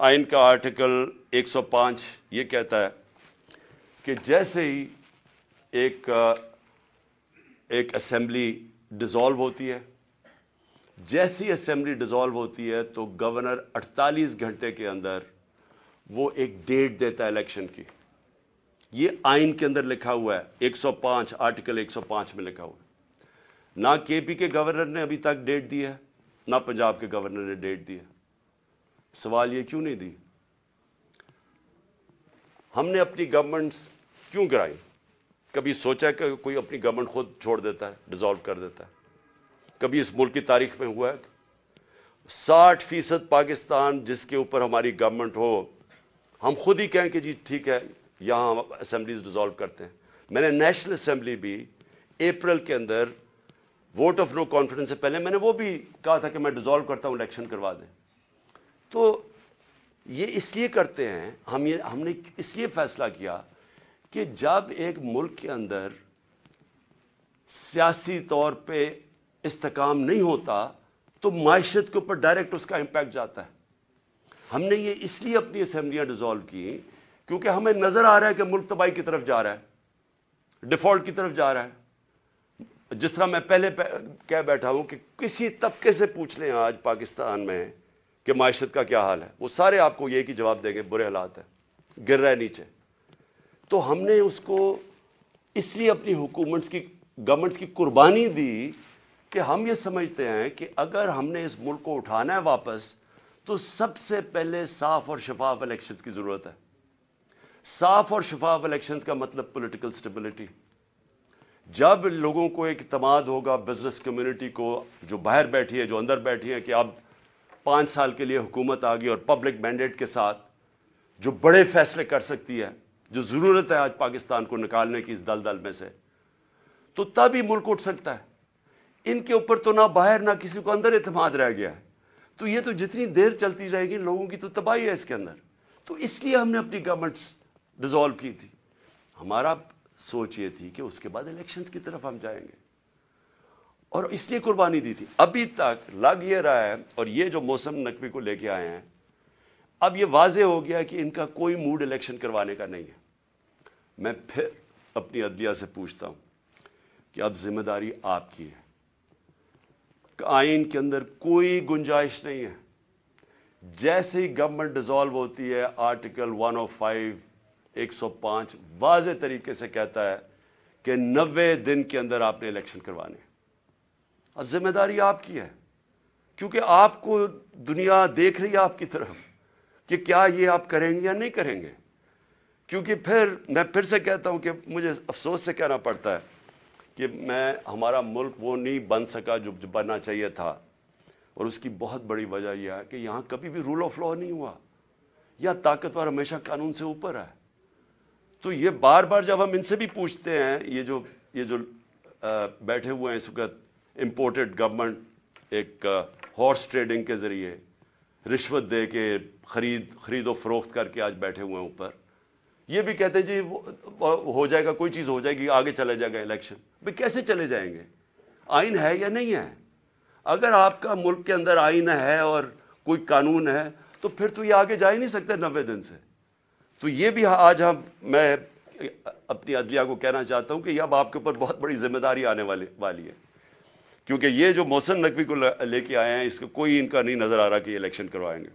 آئین کا آرٹیکل 105 یہ کہتا ہے کہ جیسے ہی ایک اسمبلی ڈیزالو ہوتی ہے، جیسی اسمبلی ڈیزالو ہوتی ہے تو گورنر 48 گھنٹے کے اندر وہ ایک ڈیٹ دیتا ہے الیکشن کی. یہ آئین کے اندر لکھا ہوا ہے، 105 آرٹیکل 105 میں لکھا ہوا ہے. نہ کے پی کے گورنر نے ابھی تک ڈیٹ دی ہے، نہ پنجاب کے گورنر نے ڈیٹ دی ہے. سوال یہ کیوں نہیں دی؟ ہم نے اپنی گورنمنٹ کیوں گرائی؟ کبھی سوچا کہ کوئی اپنی گورنمنٹ خود چھوڑ دیتا ہے، ڈیزالو کر دیتا ہے؟ کبھی اس ملک کی تاریخ میں ہوا ہے؟ 60% پاکستان جس کے اوپر ہماری گورنمنٹ ہو، ہم خود ہی کہیں کہ جی ٹھیک ہے یہاں ہم اسمبلیز ڈیزالو کرتے ہیں. میں نے نیشنل اسمبلی بھی اپریل کے اندر ووٹ آف نو کانفیڈنس سے پہلے میں نے وہ بھی کہا تھا کہ میں ڈیزالو کرتا ہوں، الیکشن کروا دیں. تو یہ اس لیے کرتے ہیں، ہم نے اس لیے فیصلہ کیا کہ جب ایک ملک کے اندر سیاسی طور پہ استحکام نہیں ہوتا تو معیشت کے اوپر ڈائریکٹ اس کا امپیکٹ جاتا ہے. ہم نے یہ اس لیے اپنی اسمبلیاں ڈیزالو کی کیونکہ ہمیں نظر آ رہا ہے کہ ملک تباہی کی طرف جا رہا ہے، ڈیفالٹ کی طرف جا رہا ہے. جس طرح میں پہلے کہہ بیٹھا ہوں کہ کسی طبقے سے پوچھ لیں آج پاکستان میں کہ معیشت کا کیا حال ہے، وہ سارے آپ کو یہ کی جواب دیں گے برے حالات ہیں، گر رہا ہے نیچے. تو ہم نے اس کو اس لیے اپنی گورنمنٹس کی قربانی دی کہ ہم یہ سمجھتے ہیں کہ اگر ہم نے اس ملک کو اٹھانا ہے واپس تو سب سے پہلے صاف اور شفاف الیکشنز کی ضرورت ہے. صاف اور شفاف الیکشنز کا مطلب پولیٹیکل سٹیبلٹی. جب لوگوں کو ایک اعتماد ہوگا، بزنس کمیونٹی کو جو باہر بیٹھی ہے، جو اندر بیٹھی ہے، کہ اب 5 سال کے لیے حکومت آ گئی اور پبلک مینڈیٹ کے ساتھ جو بڑے فیصلے کر سکتی ہے، جو ضرورت ہے آج پاکستان کو نکالنے کی اس دلدل میں سے، تو تب ہی ملک اٹھ سکتا ہے. ان کے اوپر تو نہ باہر نہ کسی کو اندر اعتماد رہ گیا ہے. تو یہ تو جتنی دیر چلتی رہے گی لوگوں کی تو تباہی ہے اس کے اندر. تو اس لیے ہم نے اپنی گورنمنٹس ڈیزالو کی تھی. ہمارا سوچ یہ تھی کہ اس کے بعد الیکشنز کی طرف ہم جائیں گے، اور اس لیے قربانی دی تھی. ابھی تک لگ یہ رہا ہے، اور یہ جو موسم نقوی کو لے کے آئے ہیں، اب یہ واضح ہو گیا کہ ان کا کوئی موڈ الیکشن کروانے کا نہیں ہے. میں پھر اپنی عدلیہ سے پوچھتا ہوں کہ اب ذمہ داری آپ کی ہے. آئین کے اندر کوئی گنجائش نہیں ہے. جیسے ہی گورنمنٹ ڈیزالو ہوتی ہے، آرٹیکل 105 105 واضح طریقے سے کہتا ہے کہ 90 دن کے اندر آپ نے الیکشن کروانے. اب ذمہ داری آپ کی ہے، کیونکہ آپ کو دنیا دیکھ رہی ہے آپ کی طرف کہ کیا یہ آپ کریں گے یا نہیں کریں گے. کیونکہ میں پھر سے کہتا ہوں کہ مجھے افسوس سے کہنا پڑتا ہے کہ ہمارا ملک وہ نہیں بن سکا جو بننا چاہیے تھا. اور اس کی بہت بڑی وجہ یہ ہے کہ یہاں کبھی بھی رول آف لا نہیں ہوا، یا طاقتور ہمیشہ قانون سے اوپر ہے. تو یہ بار بار جب ہم ان سے بھی پوچھتے ہیں، یہ جو بیٹھے ہوئے ہیں اس وقت امپورٹڈ گورنمنٹ، ایک ہارس ٹریڈنگ کے ذریعے رشوت دے کے خرید و فروخت کر کے آج بیٹھے ہوئے ہیں اوپر، یہ بھی کہتے ہیں جی ہو جائے گا، کوئی چیز ہو جائے گی، آگے چلے جائے گا الیکشن. بھئی کیسے چلے جائیں گے؟ آئین ہے یا نہیں ہے؟ اگر آپ کا ملک کے اندر آئین ہے اور کوئی قانون ہے تو پھر تو یہ آگے جا ہی نہیں سکتے 90 دن سے. تو یہ بھی آج میں اپنی عدلیہ کو کہنا چاہتا ہوں کہ اب آپ کے اوپر بہت بڑی ذمہ داری آنے والی ہے، کیونکہ یہ جو محسن نقوی کو لے کے آئے ہیں، اس کا کوئی ان کا نہیں نظر آ رہا کہ یہ الیکشن کروائیں گے.